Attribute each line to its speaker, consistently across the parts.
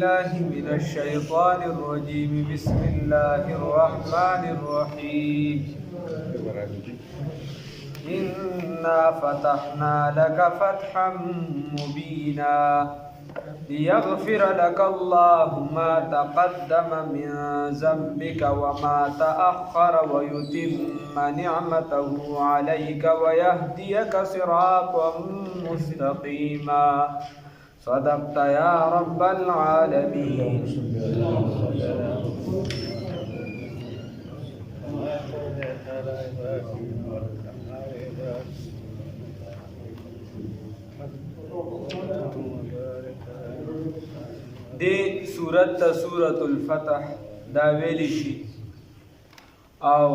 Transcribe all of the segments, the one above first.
Speaker 1: بالله من الشيطان الرجيم بسم الله الرحمن الرحيم إنا فتحنا لك فتحا مبينا ليغفر لك الله ما تقدم من ذنبك وما تأخر ويتم نعمته عليك ويهديك صراطا مستقيما صدقت يا رب العالمين. دی سورت سورت الفتح دا ویلی شي او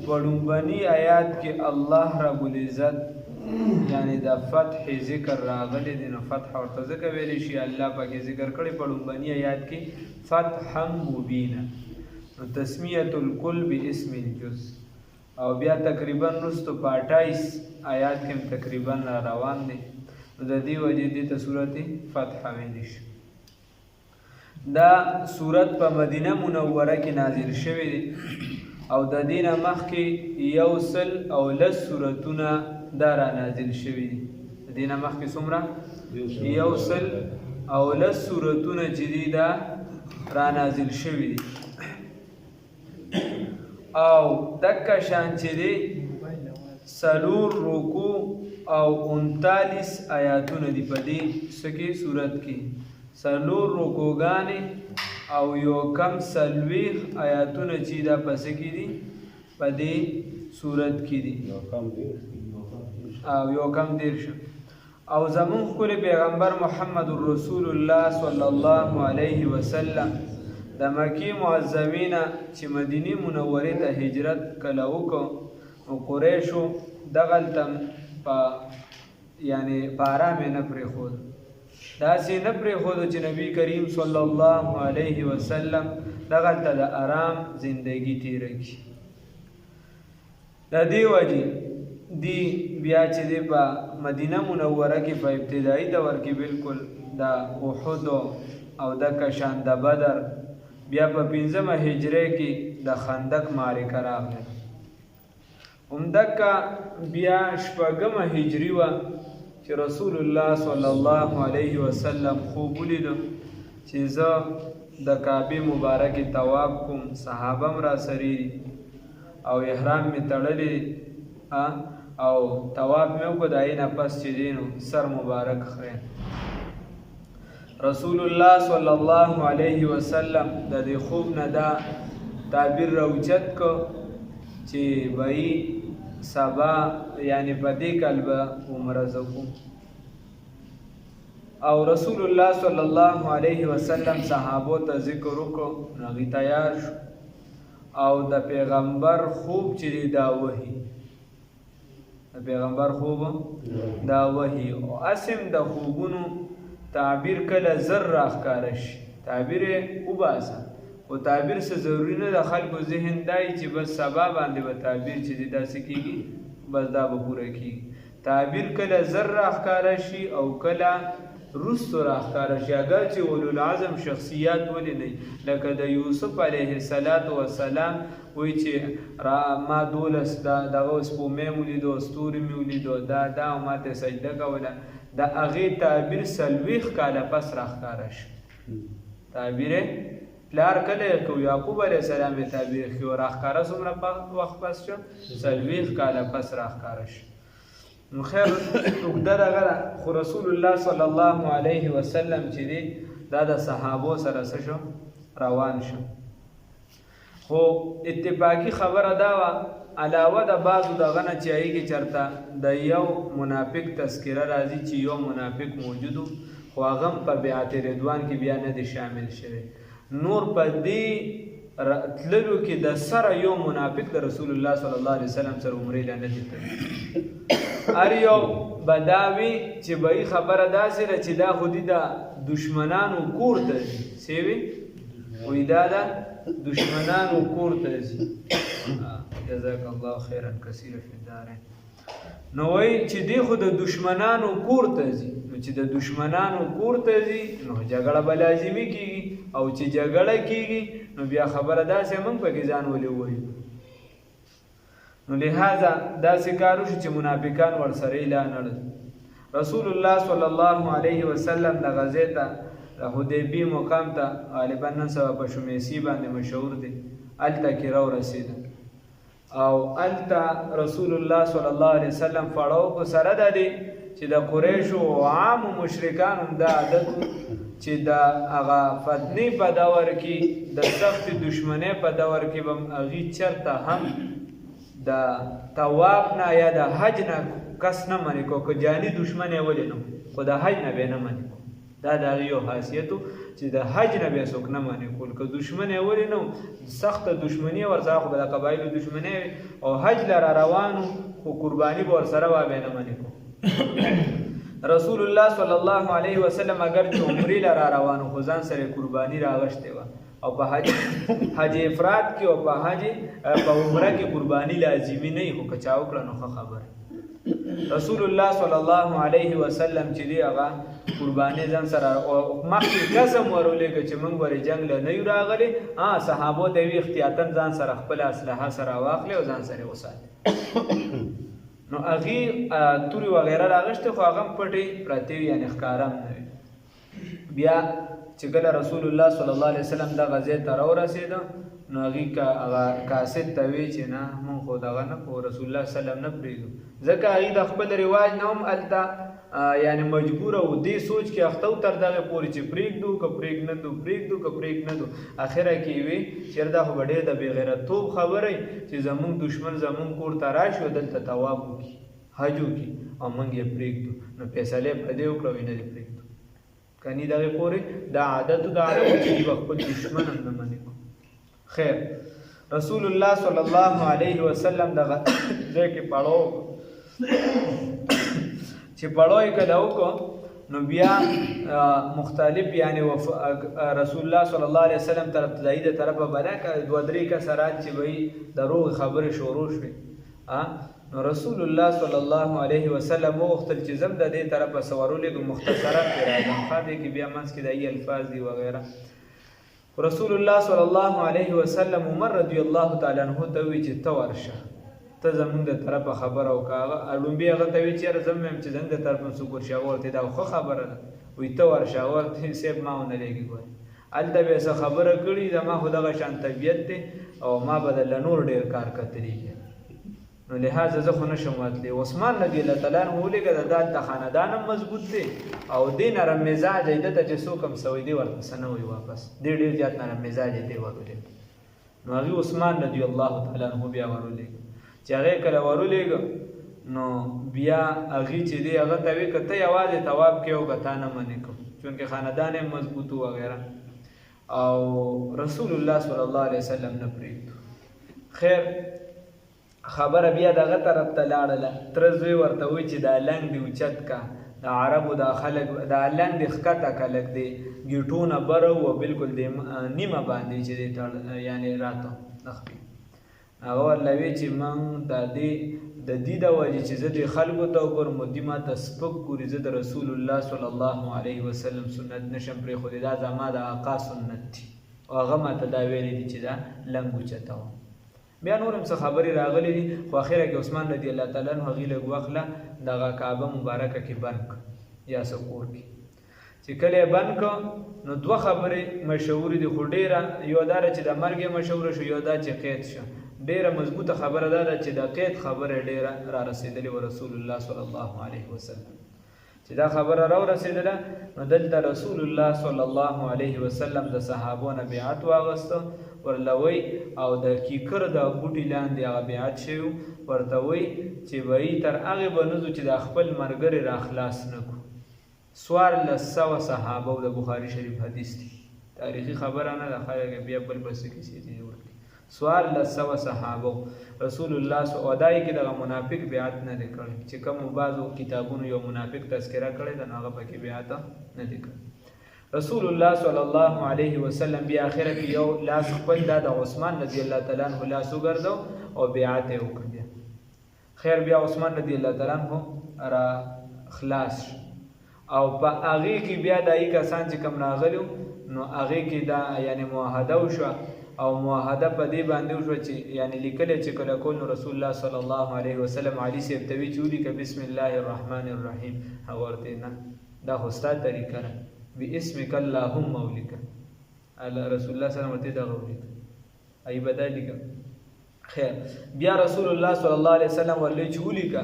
Speaker 1: پړومبني آیات کې الله رب العزت یعنی دا فتح ذکر راغلی دی نو فتح ورته ځکه ویلی شي الله پاک ذکر کړی پړومبني آیات کې فتحا مبینا نو تسمیه الکل باسم الجز او بیا تقریبا رستو 28 آیات کې تقریبا روان دي نو د دې وجې دې ته سورت فتح ویلی شي. دا سورت په مدینه منوره کې نازل شوی دی او د دین مخکې 110 سورتونه دا را نازل شوی دي. د دین مخکې څومره 110 سورتونه چې دي دا را نازل شوی دي او دکه شان چې دی 4 رکوع او 39 آیاتونه دي په دې سکه سورت کې 4 رکوعګانې او یو کم 40 آیاتونه چې دا پس کې دي په دې صورت کې دي او یو کم دیر شو او زمون خپل پیغمبر محمد رسول الله صلی الله علیه وسلم د مکی معظمین چې مدینه منوره ته هجرت کله وکړو او قریشو دغلتم په یعنی پارا مې نه پرې خود داسې نه پرېښودو چې نبی کریم صلی الله علیه وسلم دغلته د آرام زندگی تیره کړي. د دې وجې دی بیا چې دی په مدینه منوره کې په ابتدایي دور کې بالکل د احد او دکه شان د بدر بیا په 15مه هجرې کې د خندق معرکه راغله. همدکه بیا 6مه هجري وه چې رسول الله صلی الله علیه وسلم خوب ولیدو چې زه د کعبه مبارکې طواف کوم صحابه م را سري او احرام مې تړلی او طواف مې وکړو د هغې نه پس چې دی نو سر مبارک خریم. رسول الله صلی الله علیه وسلم د دې خوب نه دا تعبیر راوچت کو چې بهی سبا یعنی په دې کال به عمره زکو او رسول الله صلی الله علیه وسلم صحابو ته ذکر وکړو هغوی تیار شو او د پیغمبر خوب چې دی دا وحی د پیغمبر خوب دا وحی او اسم د خوبونو تعبیر کله زر راښکاره شي تعبیر یې وباسه او تعبیر څه ضروري نه د خلکو ذهن دای چې بس سبا باندې به تعبیر چې دی داسې کېږي بس دا به پوره کېږي. تعبیر کله زر راښکاره شي او کله رستو راښکاره شي اگر چې اولوالعزم شخصیات ولې نه لکه د یوسف علیه السلام وایي چې ما 12 دغه سپومې مې ولیدو ستوري مې ولیدو دا او ما ته سجده کوله د هغې تعبیر 40 کاله پس راښکاره شي. تعبیر پلار کله کو یعقوب علیه السلام تعبیر خو راښکاره څومره وخت پس شو 40 کاله پس راښکاره شي. نو خیر اوږده دغه خو رسول الله صلی الله علیه وسلم چې دی دا د صحابو سره څه شو روان شو. خو اتفاقی خبره دا وه علاوه د بعضو دغه نه چې هغې کې چېرته د یو منافق تذکره راځي چې یو منافق موجود و خو هغه هم په بیعت رضوان کې بیا نه دی شامل شوی. نور په دې تللو کې د سره یو منافق د رسول الله صلی الله علیه وسلم سره عمرې له نه دی تللی. هر یو به دا وي چې به یې خبره داسې ده چې دا خو دي د دشمنانو کور ته ځي څه وي وایي دا د دشمنانو کور ته ځي. جزاک الله خیرا کثیرا فی الدارین. نو وایي چې دی خو د دشمنانو کور ته ځي، نو چې د دشمنانو کور ته ځي نو جګړه به لازمي کېږي، او چې جګړه کېږي نو بیا خبره داسې موږ پکې ځان ولې ووایو. نو لہذا داسې کار وشو چې منافقان ورسره اعلان کړل. رسول الله صلی الله علیه وسلم د غزې ته د حدیبیې مقام ته غالبا نن سبا په شمیسي باندې مشهور دی، هلته کې راورسېده او هلته رسول الله صلی الله علیه وسلم فړاو په سره د دې چې د قریشو او عامو مشرکانو دا عادت چې د هغه فتنې په دور کې د سخت دشمنۍ په دور کې به هغوی چېرته هم د طواف نه یا د حج نه کس نه منې کو، که جاني دشمن یې ولې نه خو د حج نه به یې نه منې کو. دا د هغې یو حیثیت و چې د حج نه به یې څوک نه منې کول، که دشمن یې ولې نه سخته دشمني ورسره خو به د قبایلو دشمنۍ او حج له را روانو خو قرباني به ورسره وه به یې نه منې کو. رسول الله صلی الله علیه وسلم اگر چې عمرې له را روانو خو ځان سره قرباني راغشتې وه، او په حج افراد کې او په عمره کې قرباني لازمي نه وي، خو که چا وکړه نو ښه خبره. رسول الله صلی الله علیه وسلم چې دی هغه قرباني ځان سره مخکې قسم ورولېږه چې موږ ورې جنګ له نه یو راغلي، صحابو ته وي احتیاطاً ځان سره خپله اسلحه سره واخلي او ځان سره وساتي. نو هغې تورې وغیره راغشتې خو هغه هم پټې پرتې وي، یعنې ښکاره هم نه وي. بیا چې کله رسول الله صلی الله علیه وسلم دغه ځای ته راورسېده نو هغې کاسد ته وی چې نه مونږ خو دغه نه کوو، رسول الله صلی الله علیه وسلم نه پرېږدو، ځکه هغې د خپل رواج نه هم هلته یعنې مجبوره و دې سوچ کې اخته و تر دغې پورې چې پرېږدو که پرېږدو پرېږدو که پرېږدو. اخره کې یې وی چېرې دا خو به ډېر د بېغیرتوب خبره چې زمونږ دشمن زمونږ کور ته راشي او دلته طواف وکړي حج وکړي او موږ یې پرېږدو. نو فیصله یې په دې وکړه وایي نه دې پرېږدو، کني دغې پورې دا عادت د عربو چې به خپل دشمن هم نه منې کو. خیر رسول الله صلی الله علیه وسلم دغه ځای کې پړاو چې پړاو یې کله وکړو نو بیا مختلف یعنی رسول الله صلی الله علیه وسلم طرف ابتدایي د طرفه بلا که 2-3 کسرات چې وایي د روغ خبرې شروع شوې، نو رسول الله صلی الله علیه وسلم وغوښتل چې زم د دې طرفه څه ورولېږم مختصرات پرې راځم، ښه دی کې بیا منځ کې د ای الفاظ دي وغیره. رسول الله صلی الله علیه وسلم عمر رضی الله تعالی عنه ته وی چې ته ورشه ته زمونږ د طرفه خبره وکړه. لومبي هغه ته وی چې یاره زه مې چې زمونږ د طرفه څوک ورشي، هغه ورته دا ښه خبره ده، وایي ته ورشه. هغه ورته صاحب ما ونه لېږي ګورې هلته به یې څه خبره کړي، زما خو دغه شان طبیعت دی او ما به له نور ډېر کار کتلی، نو لہذا زه خو نشم وتلی. عثمان رضی الله تعالی عنه ولېږه د دا خاندان هم مضبوط دی او دې نرم مزاج دی، دته چې څوک هم سوی دی ورته څه نه وایي واپس، دې ډېر زیات نرم مزاج دی ورولېږه. نو هغې عثمان رضی الله تعالی عنه بیا ورولېږه. چې هغې کله ورولېږه نو بیا هغې چې دی هغه ته وی که ته یوازې طواف کوې او که تا نه منې کوم، چونکې خاندان یې مضبوط وغیره، او رسول الله صلی الله علیه وسلم نه پرېږدو. خیر خبره بیا دغه طرف ته لاړله، تره زوی ورته وایي چې دا لنګ دې اوچت کا، د عربو دا خلک دا لنګ دې ښکته که لږ دې ګیټونه بره و بلکل دې نیمه باندې چې دې یعنې راته نخپي. هغه ورله وی چې موږ د دې د وجې چې زه دې خلکو ته وګورم او دې ما ته سپک ګوري، زه د رسول الله صلی الله علیه وسلم سنت نشم پرېښودی، دا زما د آقا سنت دي، او هغه ما ته دا ویلی دي چې دا لنګ اوچته وه. بیا نور هم څه خبرې راغلي دي، خو اخره کې عثمان رضی الله تعالی عنه هغې لږ وخت له دغه کعبه مبارکه کې بند کړ یا څه کور کې. چې کله یې بند کړ نو 2 خبرې مشهورې دي، خو ډېره یو دا ده چې د مرګ یې مشهوره شو، یو دا چې قید شه. ډېره مضبوطه خبره دا ده چې د قید خبره ډېره را رسېدلې و رسول الله صلی الله علیه وسلم. چې دا خبره را ورسېدله نو دلته رسول الله صلی الله علیه وسلم د صحابو نه بیعت واغسته، ورله وی او د کیکر د بوټي لاندې هغه بیعت شوي، ورته وی چې وایي تر هغې به نه ځو چې د خپل ملګري را خلاص نه کړو. 1400 صحابه د بخاري شریف حدیث دی، تاریخي خبره نه ده، خلک بیا بل څه کیسې دي جوړ کړي. 1400 صحابه رسول الله او دای کې دغه منافق بیعت نه دی کړی، چې کوم بعضو کتابونو یو منافق تذکره کړی ده نو هغه پکې بیعت نه دی کړی. رسول الله صلی الله علیه وسلم بیا آخره کې یو لاس خپل د عثمان رضی الله تعالی عنه لاس وګرځاو او بیعت یې وکړ. خیر بیا عثمان رضی الله تعالی عنہ را خلاص او په هغه کې بیا دای کسان چې کوم راغلو نو هغه کې دا یعنی معاهده وشو او معاهده په دې باندې وشو چې یعنی لیکل چې کله کول نو رسول الله صلی الله علیه وسلم علی سیب توی چولی ک بسم الله الرحمن الرحیم اورته نه دا هوستا طریقه نه باسمک اللهم ولک رسول الله صلی الله علیه وسلم دا غوړي ای بدلی ک خیر بیا رسول الله صلی الله علیه وسلم ولې چولی کا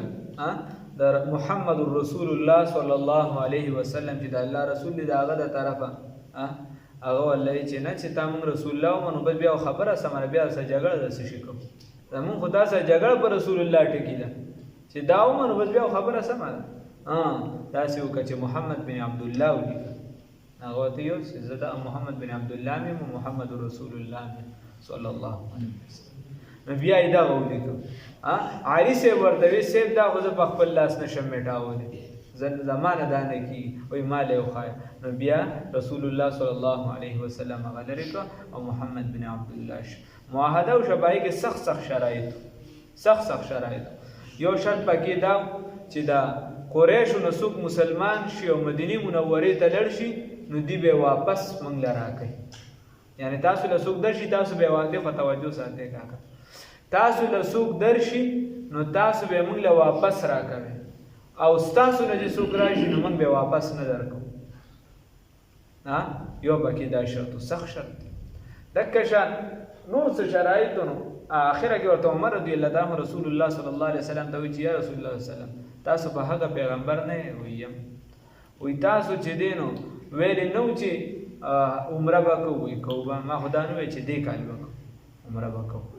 Speaker 1: در محمد رسول الله صلی الله علیه وسلم چې د الله رسول دی داغه د طرفه هغه ولې چې نه چې تاسو رسول الله مونږ بس بیا خبره سمره بیا سره جګړه د څه شي کوم زمون خدا سره جګړه پر رسول الله ټکی ده چې داو مونږ بس بیا خبره سمره تاسو وکړه چې محمد بن عبد الله ولیک هغه ته یو چې زدا محمد بن عبد الله مې محمد رسول الله صلی الله علیه وسلم بیا دا ولیک علی سے ورته سیب دا خو په خپل لاس نشم میټاو زمانه دا نه کی وای مال او خای نو بیا رسول الله صلی الله علیه وسلم غلری کو او محمد بن عبد الله معاهده او شبای کې سخت شرایط یو شرط پکې دا چې دا قریش نو څوک مسلمان شي او مدینه منوره ته لړ شي نو دی به واپس منګ لراکې یعنی تاسو له څوک درشي تاسو به واځي په توجه ساتئ کاکا تاسو له څوک درشي نو تاسو به موږ له واپس راکوي او تاسو نه چې څوک راشي نو موږ به واپس نه درکو یو پکې دا شرط سخت شرط دغه شان نور څه شرایط نو اخره کې ورته عمر رضی الله عنه رسول الله صلی الله علیه وسلم ته وی یا رسول الله صلی الله علیه وسلم تاسو په هغه پیغمبر نه ویم وی تاسو چې دینو ویل نو چې عمره وکوي کوبه ما خدا نو چې دې کال وکړو عمره وکړو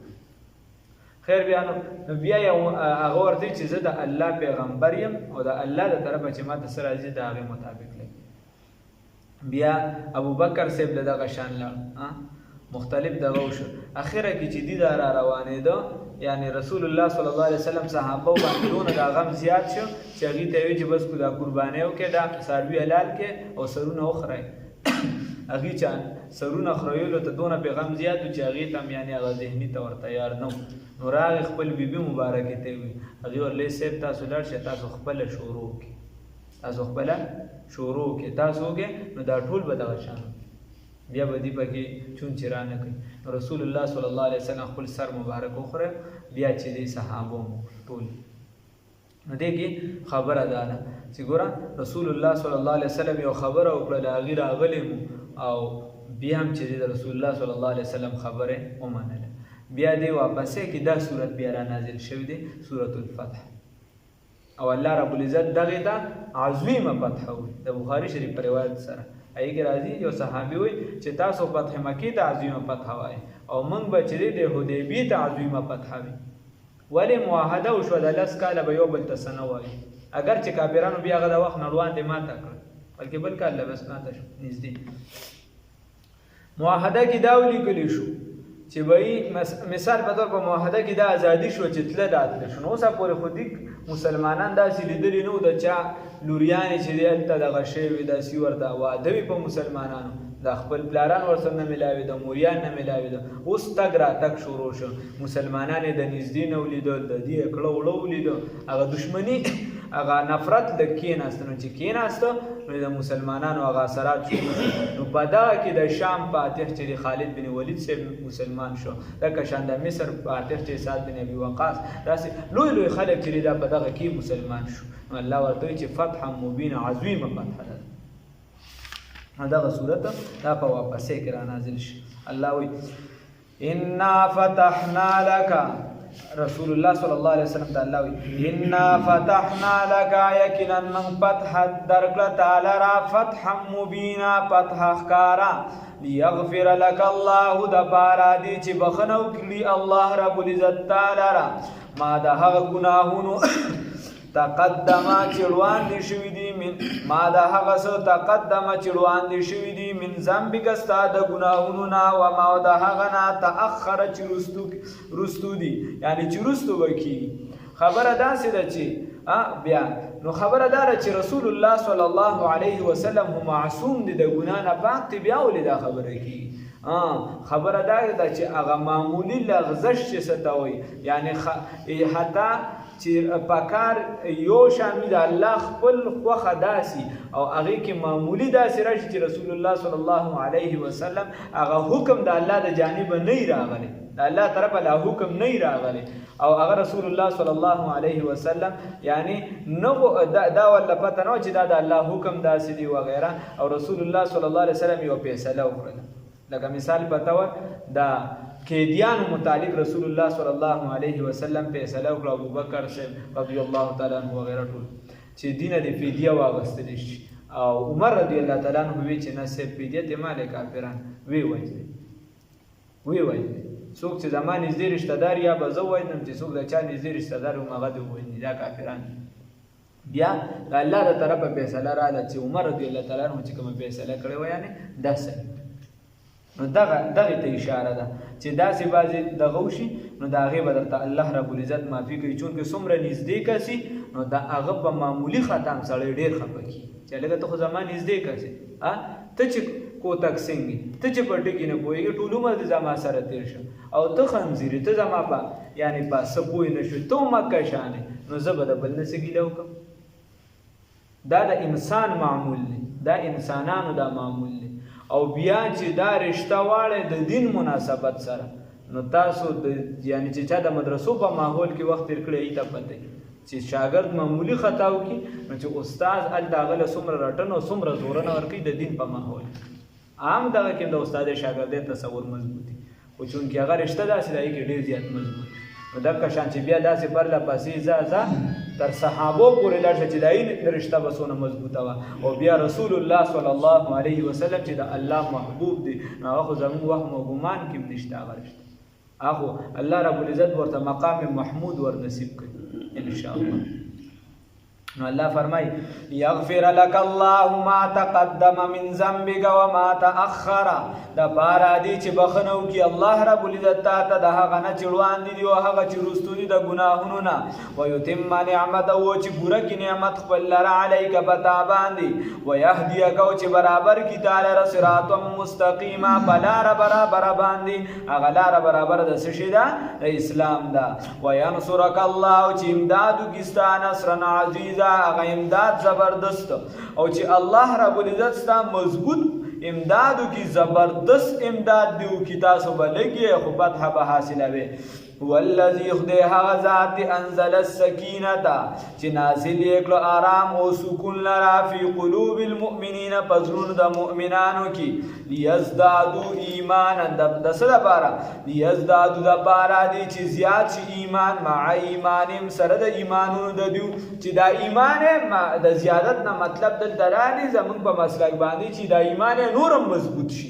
Speaker 1: خیر بیا هغه ورته چې زه د الله پیغمبر یم او د الله د طرفه چې ما ته سره راځي د هغه مطابق لګي بیا ابو بکر صاحب له دغه شان لا مختلف دغه وشو اخره کې چې دې را روانې ده یعنی رسول الله صلی الله علیه وسلم صحابه باندې دونه د غم زیات شو چې هغه ته وی چې بس کو دا قرباني او کې دا ساروی حلال کې او سرونه اخره هغه چان سرونه خړیلو ته دونه پیغام زیات چې هغه تم یعنی هغه ذهني تور تیار نو نو راغ خپل بیبي مبارکه ته وي هغه ولې سیب تاسو لړ شه تاسو خپل شروع کی تاسو کې نو دا ټول به دغه شان بیا به دی پکې چون چرانه کوي رسول الله صلی الله علیه وسلم خپل سر مبارک وخره بیا چې دی صحابو ټول نو دغه خبره ده چې ګوره رسول الله صلی الله علیه وسلم یو خبره وکړه هغه راغلی او بیا هم چې رسول الله صلی الله علیه وسلم خبره ومنله بیا دی واپسې کې دا سورۃ بیا را نازل شوه دی سورۃ الفتح او الله رب العزت دغه ته عظیمه فتح وي د بخاری شریف پر روایت سره ایګ راځي یو صحابي وي چې تاسو فتح مکی ته عظیمه فتح وای او موږ به چې د حدیبیه ته عظیمه فتح وي ولی معاهده وشو د لاس کاله به یو بل ته سنوي اگر چې کافرانو بیا غدا وخت نړوان دي ماته کړ بلکې بل کاله بس ماته شو نږدې معاهده کې دا ولیکل شو چې وای مثال په تور په معاهده کې دا ازادي شو چې تل راتل شو نو اوسه پورې خودي مسلمانان داسې لیدلی نو د چا لوریانې چې دلته دغه شی وي داسې ورته واده وي په مسلمانانو د خپل پلاران ورسره نه ملاوي د موریان نه ملاوي د اوس تګ را تک شروع شو مسلمانان د نږدې نه ولیدل د دې کړه وړو ولیدل هغه دشمنی هغه نفرت د کیناستنو چې کیناسته نو د مسلمانانو هغه اثرات شروع نو په دا کې د شام فاتح چې خالد بن ولید صاحب مسلمان شو لکه شان د مصر فاتح چې سعد بن ابي وقاص داسې لوی خلک چې دا په دغه کې مسلمان شو الله ورته چې فتح مبین عظیمه فتح ده دغه صورت دا په واپسې کې را نازل شي الله وی انا فتحنا لك رسول الله صلی الله علیه وسلم ته الله وی انا فتحنا لك یقینا من فتح درکړه تعالی را فتح مبینا فتح ښکارا لیغفر لك الله د پاره دی چې بخنو کړي الله رب العزت تعالی را ما د هغه ګناهونو تقدمه چړوان دي شوی دي من ما دا هغه څه تقدمه چړوان دي شوی دي من ذنبک استا د ګناهونو نا و ما دا هغه نا تاخر چې رستو دي یعنی چې رستو وکي خبره داسې ده چې بیا نو خبره دار چې رسول الله صلی الله علیه وسلم معصوم دي د ګنا نه پاک دی بیا ولې دا خبره کی خبره دا ده چې هغه معمولی لغزش چې څه ته وایي یعنی حتی چې پکار یو شان د الله خپل خوښه داسي او هغې کې معمولی داسې راشي چې رسول الله صلی الله علیه وسلم هغه حکم د الله د جانبه نه راغلی د الله طرفه لا حکم نه راغلی او هغه رسول الله صلی الله علیه وسلم یعنی دا ولا پته نه چې دا د الله حکم داسې دی وغیره او رسول الله صلی الله علیه وسلم یو فیصله وکړه لکه مثال په تور دا قیدیانو متعلق رسول الله صلی الله علیه وسلم فیصله وکړه ابوبکر صاحب رضی الله تعالی عنہ وغیره ټول چې دینه د فدیه واغستل شي او عمر رضی الله تعالی عنہ وی چې نه سه فدیه ته مال کافران وی وایي څوک چې زمان نږدې رشتہ دار یا به زه وایم چې څوک د چا نږدې رشتہ دار و هغه د وایي دا کافران بیا د الله د طرفه فیصله رااله چې عمر رضی الله تعالی عنہ چې کوم فیصله کړې و یعنی داسې نو دغه ته اشاره ده چې داسې بعضې دغه وشي نو د هغې به درته الله رب العزت معافي کوي چونکې څومره نږدې کسي نو د هغه په معمولي خطا هم سړی ډېر خفه کي چې لکه ته خو زما نږدې کسې ته چې کوتک سنګي ته چې په ټکي نه پوهېږې ټول عمر دې زما سره تېر شه او ته خنزیرې ته زما په یعنې په څه پوه نه شوې ته مکه شانې نو زه به د بل نه څه ګیله وکړم دا د انسان معمول دی دا انسانانو دا معمول دی او بیا چې دا رشته واړی د دین مناسبت سره نو تاسو یعنی چې چا د مدرسو په ماحول کې وخت تېر کړی ته پته چې شاګرد معمولي خطا وکړي نو چې استاد هلته هغه له څومره رټنه او څومره زورنه ورکوي د دین په ماحول عام دغه کې د استاد شاګردۍ تصور مضبوطي خو چونکې هغه رشته داسې دی کې ډېر زیات مضبوط نو دغه شان چې بیا داسې پرله پسې ځه تر صحابو پورې لاړ شه چې دا رشته به څونه مضبوطه وه او بیا رسول الله صلی الله علیه وسلم چې د الله محبوب دی نو هغه خو زموږ وهم او ګمان کې هم نشته هغه رشته هغه الله رب العزت ورته مقام محمود ور نصیب کړي انشاءالله نو الله فرمای یغفر لك الله ما تقدم من ذنبك وما تأخر دا بارا دی چې بخنو کی الله رب العزت ته د هغه نه چې وړاندې دی او هغه چې وروستو دي د ګناهونو نه ويتم نعمته او چې پوره کی نعمت خپل لره علیک پتا باندې ويهديك او چې برابر کی تعالی صراط مستقیما بلار برابر باندې هغه لار برابر د څه شي ده د اسلام ده وینصرک الله چې امدادو کیستا نصر عزیز هغه امداد زبردست او چې الله رب العزت ستا مضبوط امدادو کی زبردست امداد دیو کی تاسو بلګي خو فتح به حاصلوي والذي خدای هغه ذات انزل السکینه چې نازل یکلو آرام او سکون لرا فی قلوب المؤمنین پزرون د مؤمنانو کې لیزدادو ایمانا د سره بارا لیزدادو د بارا دی چې زیات شي ایمان مع ایمانهم سره د ایمانونو د دیو چې دا ایمان د زیادت نه مطلب د درانی زمون په مسلک باندې چې دا ایمان نورم مضبوط شي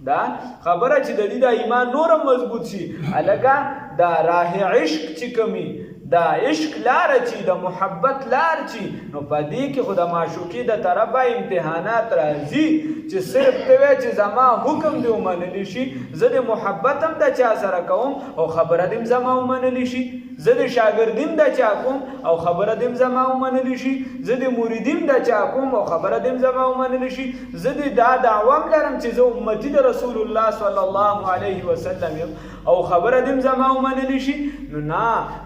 Speaker 1: دا خبره چې د دې د ایمان نورم مضبوط شي الګا دا راه عشق چې کمی دا عشق لار چې د محبت لار چې نو په دې کې خو د معشوقې د طرفه امتحانات راځي چې صرف ته وایې چې زما حکم دې ومنلی شي زه د محبت هم د چا سره کوم او خبره دې زما ومنلی شي زه د شاګردیم د چا کوم او خبره دې زما ومنلی شي زه د مریدیم د چا کوم او خبره دې زما ومنلی شي زه د دا دعوه لرم چې زه امتی د رسول الله صلی الله علیه وسلم یم او خبره دې زما ومنلی شي نو نه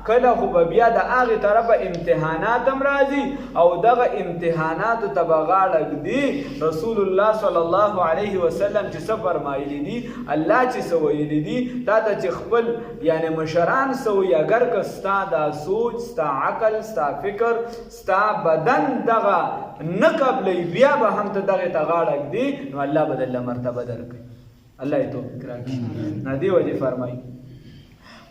Speaker 1: کله خو بیا د هغې طرفه امتحانات هم راځي او دغه امتحاناتو ته به غاړه ږدي رسول الله صلی الله علیه وسلم چې څه فرمایلی دي الله چې څه ویلی دي تا ته چې خپل یعنی مشران څه وایي اگر که ستا دا سوچ ستا عقل ستا فکر ستا بدن دغه نه قبلی بیا به هم ته دغې ته غاړه ږدي نو الله به درله مرتبه درکوي الله یې توفیق راکړي نو دې وجې فرمایي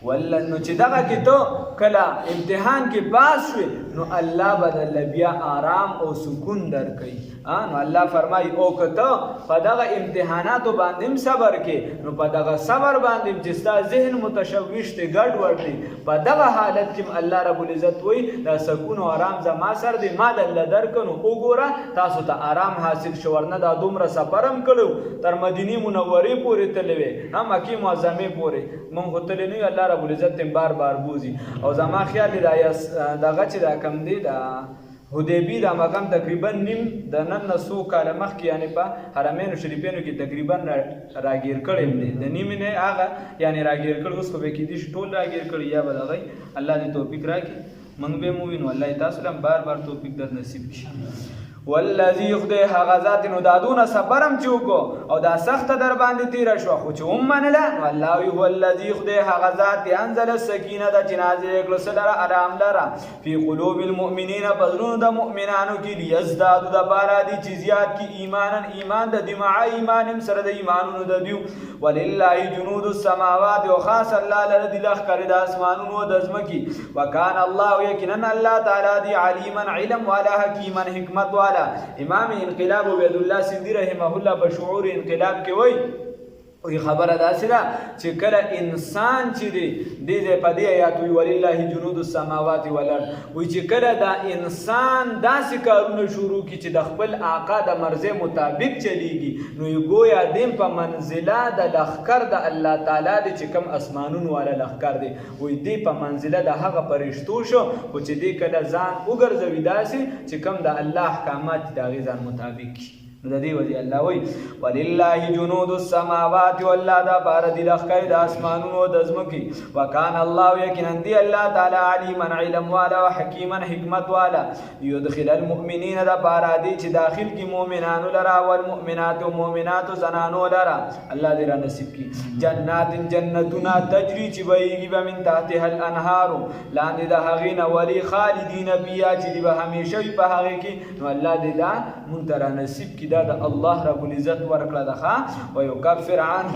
Speaker 1: نو چې دغه کې ته کله امتحان کې پاس شوې نو الله به درله بیا آرام او سکون درکوي نو الله فرمایي او که ته په دغه امتحاناتو باندې هم صبر کې نو په دغه صبر باندې چې ستا ذهن متشوش دی ګډوډ دی په دغه حالت کې الله رب العزت وایي دا سکون او آرام زما سر دی ما درله درکړو نو وګوره تاسو ته آرام حاصل شو ورنه دا دومره سفر هم کړو تر مدینې منورې پورې تللی وې مکې معظمې پورې مونږ خو تللی نه یو الله رب العزت بار بار بوزي او زما خیال دی دغه چې دا کم دی دا حدیبی دا مقام تقریبا نیم د نن نه څو کاله مخکې یعنی په حرمینو شریفینو کې تقریبا راګیر کړی دی د نیمې نه هغه یعنی راګیر کړی اوس خو به کېدای شي ټول راګیر کړي یا به دغه الله دې توفیق راکړي موږ به مو وینو الله تاسو لم بار بار توفیق در نصیب کړي والذي خدای هغه ذات نو دادونه صبرم چوکو او دا سخت در باندې تیر شو خو چې هم منله والله هو الذي خدای هغه ذات انزل السکینه د جنازه کله سره آرام لرا فی قلوب المؤمنین پزرون د مؤمنانو کې لیزدادو د بارا دي چیزیات کی ایمان د دماع ایمان سره د ایمانونو د دیو ولله جنود السماوات او خاص الله لره د لخ کړی د اسمانونو د ازمکی وکانه الله یقینا الله تعالی دی علیما علم والا حکیما حکمت والا امام انقلاب عبید الله سیندی رحمه الله بشعور انقلاب کې وای خبره داسې ده چې کله انسان چې دی دې په دې آیات وی ولله جنود السماوات والارض وی چې کله دا انسان داسې کارونه شروع کی چې د خپل آقا د مرزه مطابق چلیږي نو یو گویا دیم په منزله د لخر د الله تعالی د چې کم اسمانونو والا لخر دی وی دې په منزله د هغه پرشتو شو او چې دې کله ځان وګرځوي داسې چې کم د الله احکامات د هغې ځان مطابق نو د دې وجې الله وایي ولله جنود السماوات والله دا بار دي لخر د اسمانونو د ځمکې وکانه الله یقینا دی الله تعالی علیما علم والا او حکیما حکمت والا یدخل المؤمنین دا بار دي چې داخل کی مؤمنانو لرا والمؤمنات او مؤمنات زنانو لرا الله دې را نصیب کی جنات جنتنا تجری چې ویږي به من تحتها الانهار لاندې د هغې نه ولی خالدین بیا چې دی به همیشه وي په هغې کې نو الله دې دا مونږ ته را نصیب کی دا د الله رب العزت ورکړه ده او یکفر عنه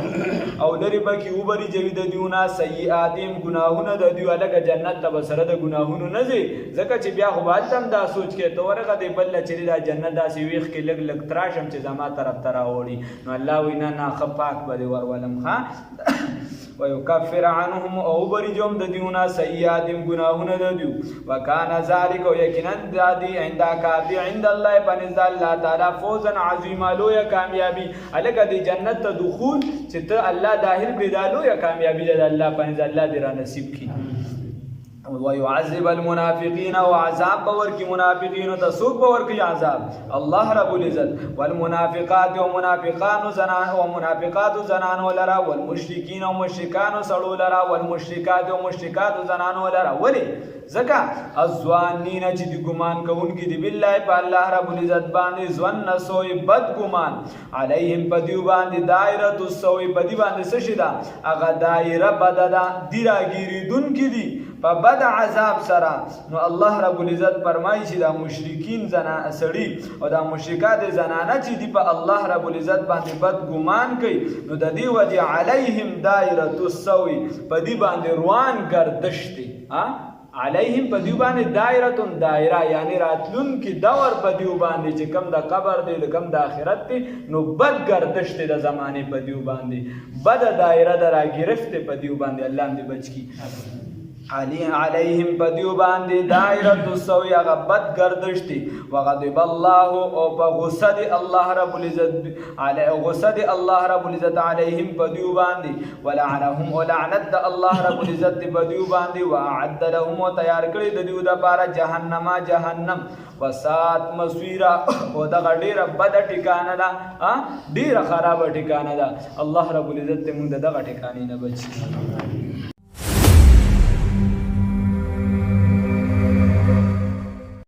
Speaker 1: او لري بکی وبري جوی د دیونه سیئاتهم گناهونه د دیو الګ جنت ته بسره د گناهونو نه ځي ځکه چې بیا خو بالتم دا سوچ کې تو ورغه دی بل چې دا جنت داسې ویخ کې لګ لګ تراشم چې زما طرف ترا وړي نو الله وینا نه خپاک بده ور ولم ها ويكفر عنهم او برجم د دیونه سیئاتهم گناهونه د دیو وکانا ذالک او یقینا ذادی عند کافی عند الله بنزل الله تعالی فوزا عظیما لویا کامیابی الګ دی جنت ته دخول چې ته الله داخل کړي لویا کامیابی د الله بنزل الله دې را نصیب کړي ويعذب المنافقين وعذاب باور کی منافقین ته سوق باور کی عذاب الله رب العزت والمنافقات ومنافقان زنان ومنافقات زنان ولرا والمشركين ومشركان سړو لرا والمشركات ومشركات زنان ولرا ولی زکا ازوانین چې دی ګمان کوونکی دی بالله په الله رب العزت باندې ځوان نسوي بد ګمان علیهم بدیو باندې دایره السوء بدی باندې څه شي دا هغه دایره بددا دی راګیریدون کی دی په بد عذاب سره نو الله رب العزت فرمایي چې دا مشرکین زنا سړي او دا مشرکات زنانه چې دی په الله رب العزت باندې بد ګمان کوي نو د دې وجه علیهم دایره السوء په دې باندې روان گردش دی علیهم په دیو باندې دایره دایره یعنی راتلون کی دور په دیو باندې چې کم د قبر دی کم د آخرت دی نو بد گردش دی د زمانه په دیو باندې بد دایره درا گرفت په دیو باندې الله دې بچ کی علیهم بدیو باندې دایره السوء غبت گردش دی وغضب الله او په غصه دی الله رب العزت علی غصه دی الله رب العزت علیهم بدیو باندې ولعنهم ولعنت الله رب العزت بدیو باندې واعد لهم تیار کړی د دیو د پاره جهنم وسات مسویرا او دا ډیره بد ټکانه ده ډیره خراب ټکانه ده الله رب العزت موږ دغه ټکانې نه بچي